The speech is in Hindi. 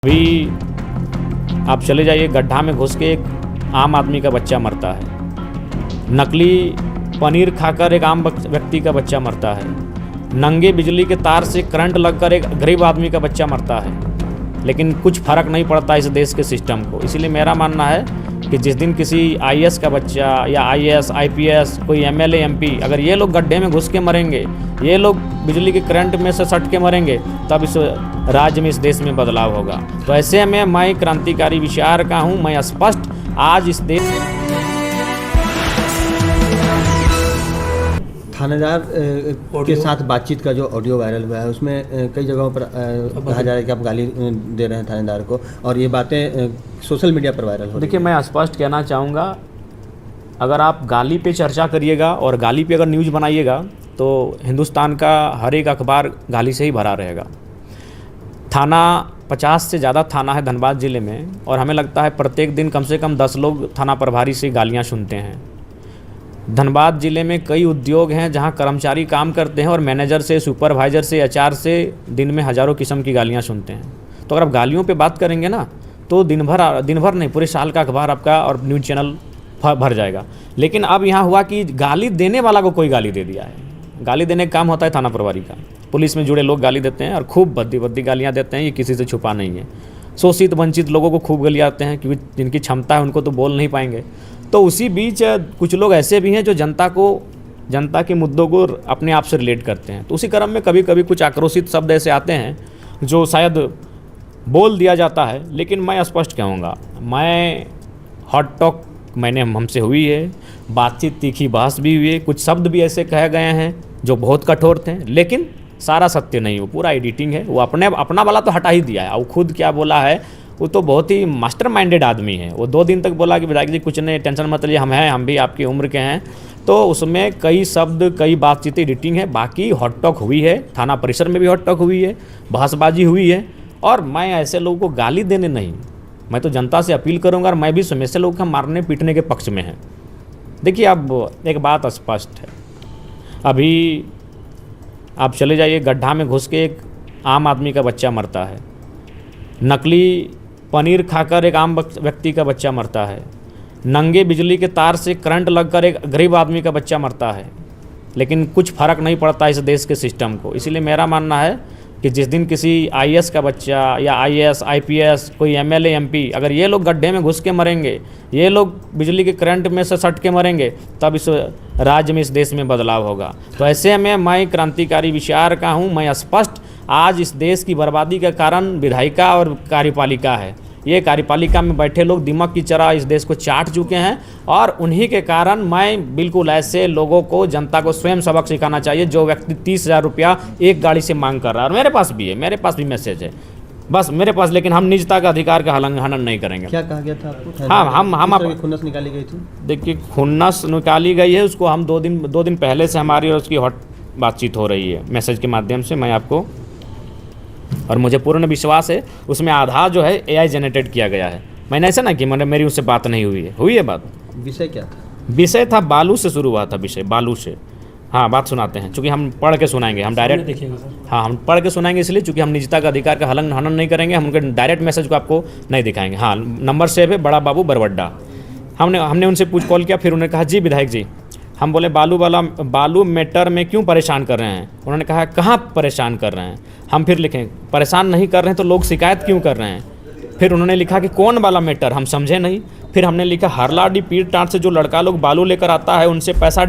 अभी आप चले जाइए, गड्ढा में घुस के एक आम आदमी का बच्चा मरता है। नकली पनीर खाकर एक आम व्यक्ति का बच्चा मरता है। नंगे बिजली के तार से करंट लगकर एक गरीब आदमी का बच्चा मरता है। लेकिन कुछ फ़र्क नहीं पड़ता इस देश के सिस्टम को। इसीलिए मेरा मानना है कि जिस दिन किसी आईएएस का बच्चा या आईएएस आईपीएस कोई एमएलए एमपी अगर ये लोग गड्ढे में घुस के मरेंगे, ये लोग बिजली के करंट में से सट के मरेंगे, तब इस राज्य में इस देश में बदलाव होगा। तो ऐसे में मैं क्रांतिकारी विचार का हूँ। मैं स्पष्ट आज इस देश थानेदार के साथ बातचीत का जो ऑडियो वायरल हुआ है उसमें कई जगहों पर कहा जा रहा है कि आप गाली दे रहे हैं थानेदार को, और ये बातें सोशल मीडिया पर वायरल हो रही है। देखिए, मैं स्पष्ट कहना चाहूँगा, अगर आप गाली पे चर्चा करिएगा और गाली पे अगर न्यूज़ बनाइएगा तो हिंदुस्तान का हर एक अखबार गाली से ही भरा रहेगा। थाना 50 से ज़्यादा थाना है धनबाद ज़िले में, और हमें लगता है प्रत्येक दिन कम से कम 10 लोग थाना प्रभारी से गालियाँ सुनते हैं। धनबाद ज़िले में कई उद्योग हैं जहां कर्मचारी काम करते हैं और मैनेजर से, सुपरवाइज़र से, एचआर से दिन में हज़ारों किस्म की गालियां सुनते हैं। तो अगर आप गालियों पे बात करेंगे ना तो दिन भर नहीं, पूरे साल का अखबार आपका और न्यूज़ चैनल भर जाएगा। लेकिन अब यहाँ हुआ कि गाली देने वाला को कोई गाली दे दिया है। गाली देने का काम होता है थाना प्रभारी का। पुलिस में जुड़े लोग गाली देते हैं और खूब भद्दी गालियाँ देते हैं। ये किसी से छुपा नहीं है। शोषित वंचित लोगों को खूब गालियाँ आते हैं, क्योंकि जिनकी क्षमता है उनको तो बोल नहीं पाएंगे। तो उसी बीच कुछ लोग ऐसे भी हैं जो जनता के मुद्दों को अपने आप से रिलेट करते हैं। तो उसी क्रम में कभी कभी कुछ आक्रोशित शब्द ऐसे आते हैं जो शायद बोल दिया जाता है। लेकिन मैं स्पष्ट कहूँगा, मैं हॉट टॉक मैंने हमसे हुई है, बातचीत तीखी बहस भी हुई है, कुछ शब्द भी ऐसे कहे गए हैं जो बहुत कठोर थे, लेकिन सारा सत्य नहीं, वो पूरा एडिटिंग है। वो अपना वाला तो हटा ही दिया है। वो खुद क्या बोला है, वो तो बहुत ही मास्टर माइंडेड आदमी है। वो 2 दिन तक बोला कि विधायक जी कुछ नहीं, टेंशन मत लीजिए, हम भी आपकी उम्र के हैं। तो उसमें कई शब्द, कई बातचीत एडिटिंग है। बाकी हॉट टॉक हुई है, थाना परिसर में भी हॉट टॉक हुई है, बहसबाजी हुई है। और मैं ऐसे लोगों को गाली देने नहीं, मैं तो जनता से अपील करूँगा, और मैं भी ऐसे लोग का मारने पीटने के पक्ष में है। देखिए, अब एक बात स्पष्ट है, अभी आप चले जाइए, गड्ढा में घुस के एक आम आदमी का बच्चा मरता है। नकली पनीर खाकर एक आम व्यक्ति का बच्चा मरता है। नंगे बिजली के तार से करंट लगकर एक गरीब आदमी का बच्चा मरता है। लेकिन कुछ फ़र्क नहीं पड़ता इस देश के सिस्टम को। इसीलिए मेरा मानना है कि जिस दिन किसी आईएएस का बच्चा या आईएएस आईपीएस कोई एमएलए एमपी अगर ये लोग गड्ढे में घुस के मरेंगे, ये लोग बिजली के करंट में से सट के मरेंगे, तब इस राज्य में इस देश में बदलाव होगा। तो ऐसे में मैं क्रांतिकारी विचार का हूँ। मैं स्पष्ट आज इस देश की बर्बादी का कारण विधायिका और कार्यपालिका है। ये कार्यपालिका में बैठे लोग दिमाग की तरह इस देश को चाट चुके हैं, और उन्हीं के कारण मैं बिल्कुल ऐसे लोगों को, जनता को स्वयं सबक सिखाना चाहिए। जो व्यक्ति 30,000 रुपया एक गाड़ी से मांग कर रहा है, और मेरे पास भी मैसेज है, बस मेरे पास, लेकिन हम निजता का अधिकार का हनन नहीं करेंगे। क्या कहा गया था आपको? हम खुन्नस निकाली गई थी। देखिए, खुन्नस निकाली गई है, उसको हम 2 दिन पहले से हमारी और उसकी हॉट बातचीत हो रही है मैसेज के माध्यम से। मैं आपको, और मुझे पूर्ण विश्वास है उसमें आधार जो है एआई जनरेटेड किया गया है। मैंने ऐसा ना कि मेरी उससे बात नहीं हुई है बात। विषय क्या था? विषय था बालू से शुरू हुआ था, विषय बालू से। हाँ, बात सुनाते हैं, चूँकि हम पढ़ के सुनाएंगे, हम डायरेक्ट देखिएगा सर। हाँ, हम पढ़ के सुनाएंगे इसलिए, चूँकि हम निजता का अधिकार का हनन नहीं करेंगे। हम उनके डायरेक्ट मैसेज को आपको नहीं दिखाएंगे। हाँ, नंबर सेव है, बड़ा बाबू बरवड्डा। हमने उनसे कॉल किया, फिर उन्होंने कहा जी विधायक जी, हम बोले बालू मैटर में क्यों परेशान कर रहे हैं? उन्होंने कहा कहाँ परेशान कर रहे हैं? हम फिर लिखें परेशान नहीं कर रहे हैं तो लोग शिकायत क्यों कर रहे हैं? फिर उन्होंने लिखा कि कौन वाला मैटर, हम समझे नहीं। फिर हमने लिखा हरलाडी पीर टाट से जो लड़का लोग बालू लेकर आता है उनसे पैसा